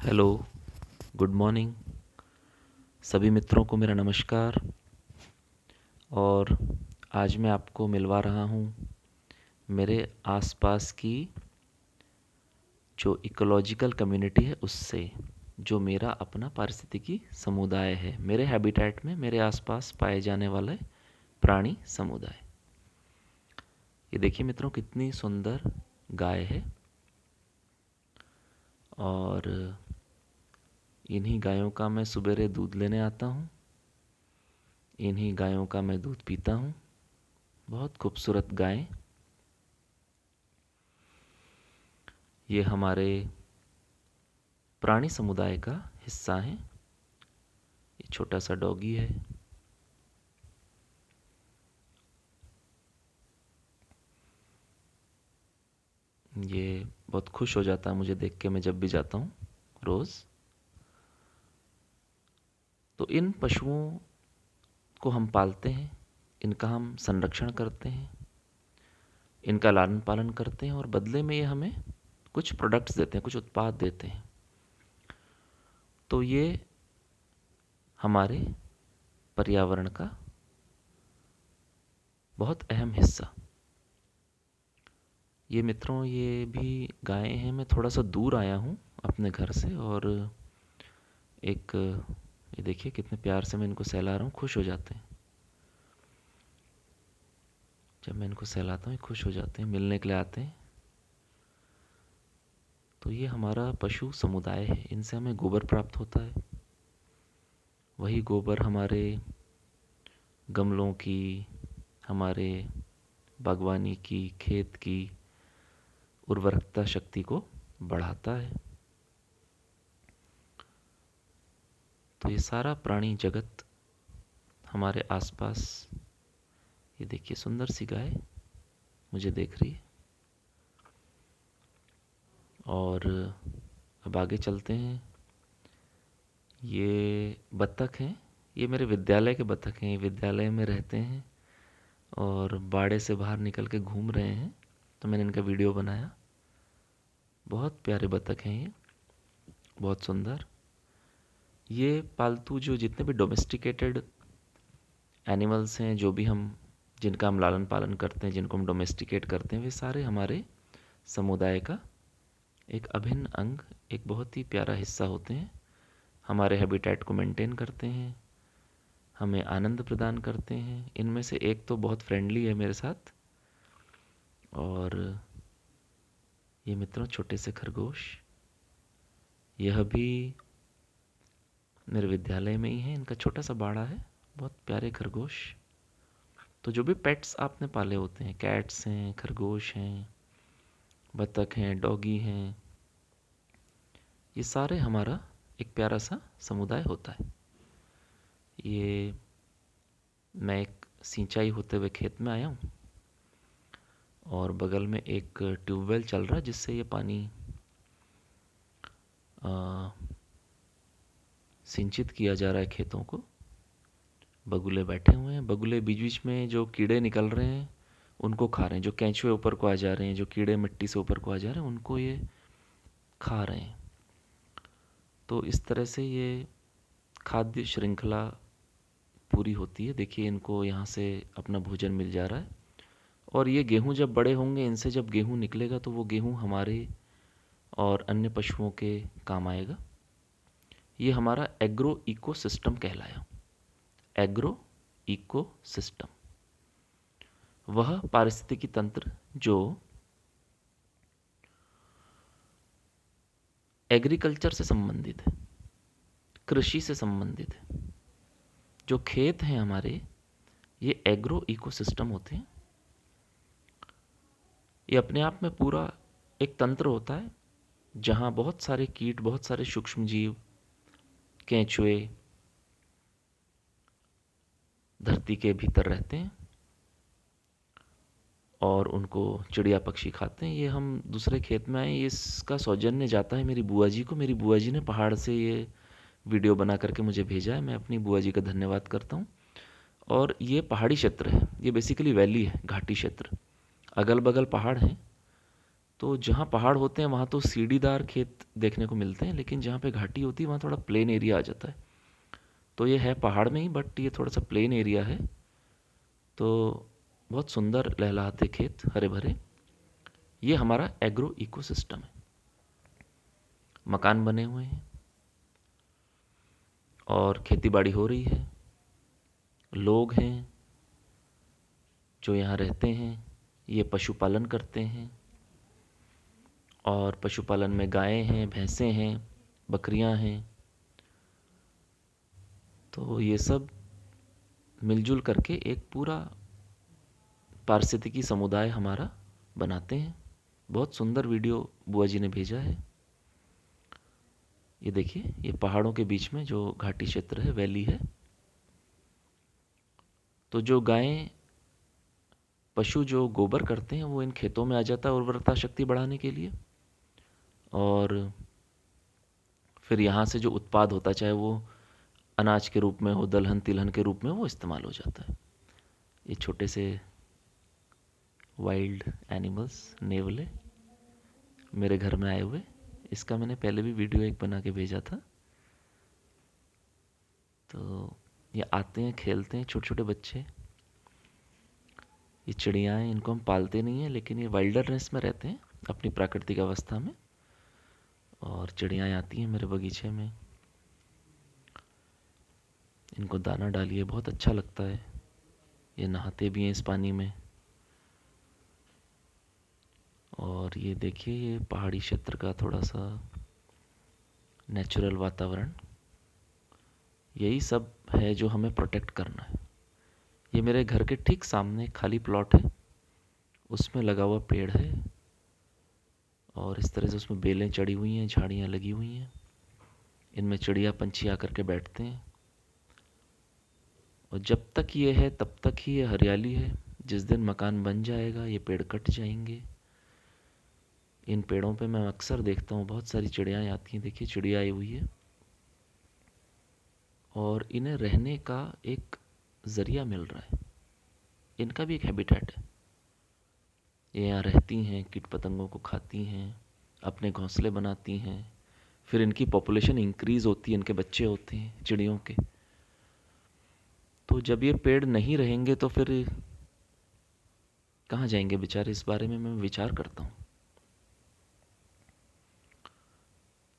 Hello, good morning. सभी मित्रों को मेरा नमस्कार। और आज मैं आपको मिलवा रहा हूँ मेरे आसपास की जो इकोलॉजिकल कम्युनिटी है उससे, जो मेरा अपना पारिस्थितिकी समुदाय है, मेरे हैबिटेट में मेरे आसपास पाए जाने वाले प्राणी समुदाय। ये देखिए मित्रों, कितनी सुंदर गाय है। और इन्हीं गायों का मैं सुबेरे दूध लेने आता हूँ, इन्हीं गायों का मैं दूध पीता हूँ। बहुत खूबसूरत गायें। ये हमारे प्राणी समुदाय का हिस्सा हैं। ये छोटा सा डॉगी है। ये बहुत खुश हो जाता है मुझे देख के, मैं जब भी जाता हूँ रोज़। तो इन पशुओं को हम पालते हैं, इनका हम संरक्षण करते हैं, इनका लालन पालन करते हैं, और बदले में ये हमें कुछ प्रोडक्ट्स देते हैं, कुछ उत्पाद देते हैं। तो ये हमारे पर्यावरण का बहुत अहम हिस्सा। ये मित्रों, ये भी गायें हैं। मैं थोड़ा सा दूर आया हूँ अपने घर से, और एक ये देखिए कितने प्यार से मैं इनको सहला रहा हूँ। खुश हो जाते हैं जब मैं इनको सहलाता हूँ, ये खुश हो जाते हैं, मिलने के लिए आते हैं। तो ये हमारा पशु समुदाय है। इनसे हमें गोबर प्राप्त होता है। वही गोबर हमारे गमलों की, हमारे बागवानी की, खेत की उर्वरकता शक्ति को बढ़ाता है। तो ये सारा प्राणी जगत हमारे आसपास, ये देखिए सुंदर सी गाय मुझे देख रही है। और अब आगे चलते हैं। ये बत्तख हैं। ये मेरे विद्यालय के बत्तख हैं। ये विद्यालय में रहते हैं और बाड़े से बाहर निकल के घूम रहे हैं, तो मैंने इनका वीडियो बनाया। बहुत प्यारे बत्तख हैं ये, बहुत सुंदर। ये पालतू जो जितने भी डोमेस्टिकेटेड एनिमल्स हैं, जो भी हम जिनका हम लालन पालन करते हैं, जिनको हम डोमेस्टिकेट करते हैं, वे सारे हमारे समुदाय का एक अभिन्न अंग, एक बहुत ही प्यारा हिस्सा होते हैं। हमारे हैबिटेट को मेंटेन करते हैं, हमें आनंद प्रदान करते हैं। इनमें से एक तो बहुत फ्रेंडली है मेरे साथ। और ये मित्रों छोटे से खरगोश, यह भी मेरे विद्यालय में ही है। इनका छोटा सा बाड़ा है। बहुत प्यारे खरगोश। तो जो भी पेट्स आपने पाले होते हैं, कैट्स हैं, खरगोश हैं, बत्तख हैं, डॉगी हैं, ये सारे हमारा एक प्यारा सा समुदाय होता है। ये मैं एक सिंचाई होते हुए खेत में आया हूँ, और बगल में एक ट्यूबवेल चल रहा है जिससे ये पानी सिंचित किया जा रहा है खेतों को। बगुले बैठे हुए हैं। बगुले बीच बीच में जो कीड़े निकल रहे हैं उनको खा रहे हैं। जो केंचुए ऊपर को आ जा रहे हैं, जो कीड़े मिट्टी से ऊपर को आ जा रहे हैं, उनको ये खा रहे हैं। तो इस तरह से ये खाद्य श्रृंखला पूरी होती है। देखिए इनको यहाँ से अपना भोजन मिल जा रहा है। और ये गेहूँ जब बड़े होंगे, इनसे जब गेहूँ निकलेगा, तो वो गेहूँ हमारे और अन्य पशुओं के काम आएगा। ये हमारा एग्रो इको सिस्टम कहलाया। एग्रो इको सिस्टम, वह पारिस्थितिकी तंत्र जो एग्रीकल्चर से संबंधित है, कृषि से संबंधित है। जो खेत हैं हमारे, ये एग्रो इकोसिस्टम होते हैं। ये अपने आप में पूरा एक तंत्र होता है जहाँ बहुत सारे कीट, बहुत सारे सूक्ष्म जीव, केंचुए धरती के भीतर रहते हैं, और उनको चिड़िया पक्षी खाते हैं। ये हम दूसरे खेत में आए, इसका सौजन्य जाता है मेरी बुआ जी को। मेरी बुआ जी ने पहाड़ से ये वीडियो बना करके मुझे भेजा है। मैं अपनी बुआ जी का धन्यवाद करता हूँ। और ये पहाड़ी क्षेत्र है, ये बेसिकली वैली है, घाटी क्षेत्र। अगल बगल पहाड़ हैं, तो जहाँ पहाड़ होते हैं वहाँ तो सीढ़ीदार खेत देखने को मिलते हैं, लेकिन जहाँ पे घाटी होती है वहाँ थोड़ा प्लेन एरिया आ जाता है। तो ये है पहाड़ में ही, बट ये थोड़ा सा प्लेन एरिया है। तो बहुत सुंदर लहलहाते खेत हरे भरे। ये हमारा एग्रो इकोसिस्टम है। मकान बने हुए हैं और खेती बाड़ी हो रही है। लोग हैं जो यहाँ रहते हैं, ये पशुपालन करते हैं। और पशुपालन में गायें हैं, भैंसें हैं, बकरियां हैं। तो ये सब मिलजुल करके एक पूरा पारिस्थितिकी समुदाय हमारा बनाते हैं। बहुत सुंदर वीडियो बुआ जी ने भेजा है। ये देखिए, ये पहाड़ों के बीच में जो घाटी क्षेत्र है, वैली है। तो जो गायें, पशु जो गोबर करते हैं वो इन खेतों में आ जाता है उर्वरता शक्ति बढ़ाने के लिए। और फिर यहाँ से जो उत्पाद होता है, चाहे वो अनाज के रूप में हो, दलहन तिलहन के रूप में, वो इस्तेमाल हो जाता है। ये छोटे से वाइल्ड एनिमल्स, नेवले, मेरे घर में आए हुए। इसका मैंने पहले भी वीडियो एक बना के भेजा था। तो ये आते हैं, खेलते हैं, छोटे छोटे बच्चे। ये चिड़ियाँ हैं, इनको हम पालते नहीं हैं, लेकिन ये वाइल्डरनेस में रहते हैं अपनी प्राकृतिक अवस्था में। और चिड़ियाँ आती हैं मेरे बगीचे में, इनको दाना डालिए, बहुत अच्छा लगता है। ये नहाते भी हैं इस पानी में। और ये देखिए, ये पहाड़ी क्षेत्र का थोड़ा सा नेचुरल वातावरण, यही सब है जो हमें प्रोटेक्ट करना है। ये मेरे घर के ठीक सामने खाली प्लॉट है, उसमें लगा हुआ पेड़ है। और इस तरह से उसमें बेलें चढ़ी हुई हैं, झाड़ियाँ लगी हुई हैं। इनमें चिड़िया पंछी आकर के बैठते हैं। और जब तक ये है तब तक ही ये हरियाली है। जिस दिन मकान बन जाएगा ये पेड़ कट जाएंगे। इन पेड़ों पे मैं अक्सर देखता हूँ बहुत सारी चिड़ियाँ आती हैं। देखिए, चिड़िया आई हुई है और इन्हें रहने का एक ज़रिया मिल रहा है। इनका भी एक हैबिटेट है। ये यहाँ रहती हैं, कीट पतंगों को खाती हैं, अपने घोंसले बनाती हैं। फिर इनकी पॉपुलेशन इंक्रीज़ होती है, इनके बच्चे होते हैं चिड़ियों के। तो जब ये पेड़ नहीं रहेंगे तो फिर कहाँ जाएंगे बेचारे, इस बारे में मैं विचार करता हूँ।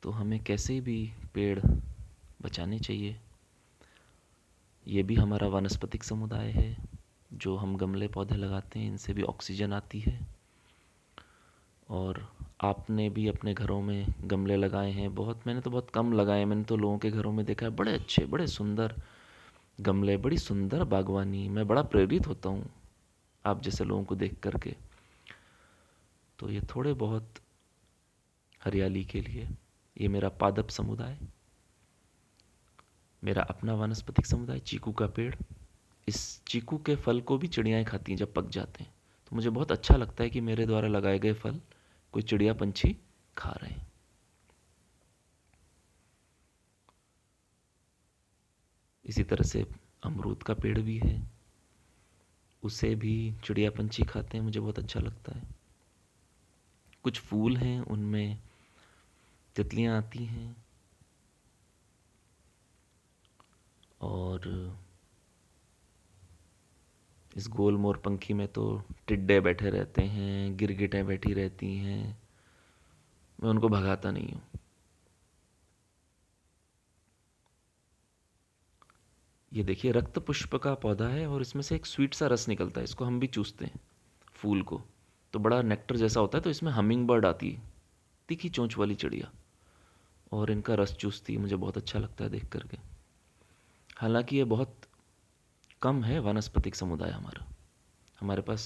तो हमें कैसे भी पेड़ बचाने चाहिए। ये भी हमारा वानस्पतिक समुदाय है। जो हम गमले पौधे लगाते हैं, इनसे भी ऑक्सीजन आती है। और आपने भी अपने घरों में गमले लगाए हैं। बहुत, मैंने तो बहुत कम लगाए हैं। मैंने तो लोगों के घरों में देखा है बड़े अच्छे, बड़े सुंदर गमले, बड़ी सुंदर बागवानी। मैं बड़ा प्रेरित होता हूँ आप जैसे लोगों को देख करके। तो ये थोड़े बहुत हरियाली के लिए, ये मेरा पादप समुदाय, मेरा अपना वानस्पतिक समुदाय, चीकू का पेड़। इस चीकू के फल को भी चिड़ियाएँ खाती हैं जब पक जाते हैं। तो मुझे बहुत अच्छा लगता है कि मेरे द्वारा लगाए गए फल कोई चिड़िया पंछी खा रहे हैं। इसी तरह से अमरूद का पेड़ भी है, उसे भी चिड़िया पंछी खाते हैं, मुझे बहुत अच्छा लगता है। कुछ फूल हैं, उनमें तितलियां आती हैं। और इस गोल मोर पंखी में तो टिड्डे बैठे रहते हैं, गिरगिटें बैठी रहती हैं। मैं उनको भगाता नहीं हूँ। ये देखिए, रक्त पुष्प का पौधा है और इसमें से एक स्वीट सा रस निकलता है, इसको हम भी चूसते हैं, फूल को। तो बड़ा नेक्टर जैसा होता है। तो इसमें हमिंग बर्ड आती है, तीखी चोंच वाली चिड़िया, और इनका रस चूसती है। मुझे बहुत अच्छा लगता है देख करके। हालांकि ये बहुत कम है वानस्पतिक समुदाय हमारा। हमारे पास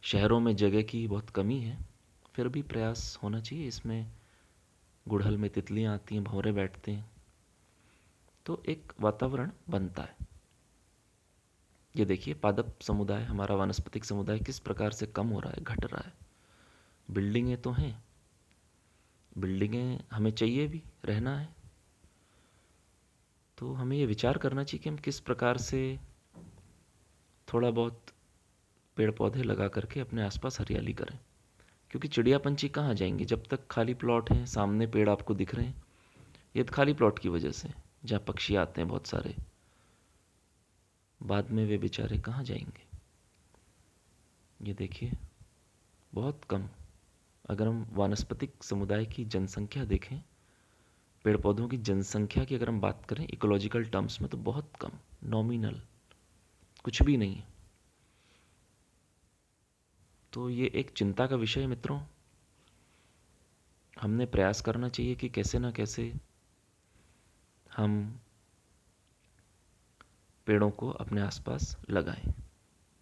शहरों में जगह की बहुत कमी है, फिर भी प्रयास होना चाहिए इसमें। गुड़हल में तितलियाँ आती हैं, भंवरे बैठते हैं, तो एक वातावरण बनता है। ये देखिए, पादप समुदाय, हमारा वानस्पतिक समुदाय किस प्रकार से कम हो रहा है, घट रहा है। बिल्डिंगें तो हैं, बिल्डिंगें हमें चाहिए भी, रहना है। तो हमें ये विचार करना चाहिए कि हम किस प्रकार से थोड़ा बहुत पेड़ पौधे लगा करके अपने आसपास हरियाली करें। क्योंकि चिड़िया पंछी कहाँ जाएंगे जब तक खाली प्लॉट हैं, सामने पेड़ आपको दिख रहे हैं। ये तो खाली प्लॉट की वजह से, जहाँ पक्षी आते हैं बहुत सारे, बाद में वे बेचारे कहाँ जाएंगे। ये देखिए बहुत कम। अगर हम वानस्पतिक समुदाय की जनसंख्या देखें, पेड़ पौधों की जनसंख्या की अगर हम बात करें इकोलॉजिकल टर्म्स में, तो बहुत कम, नॉमिनल, कुछ भी नहीं है। तो ये एक चिंता का विषय है मित्रों। हमने प्रयास करना चाहिए कि कैसे ना कैसे हम पेड़ों को अपने आसपास लगाएं।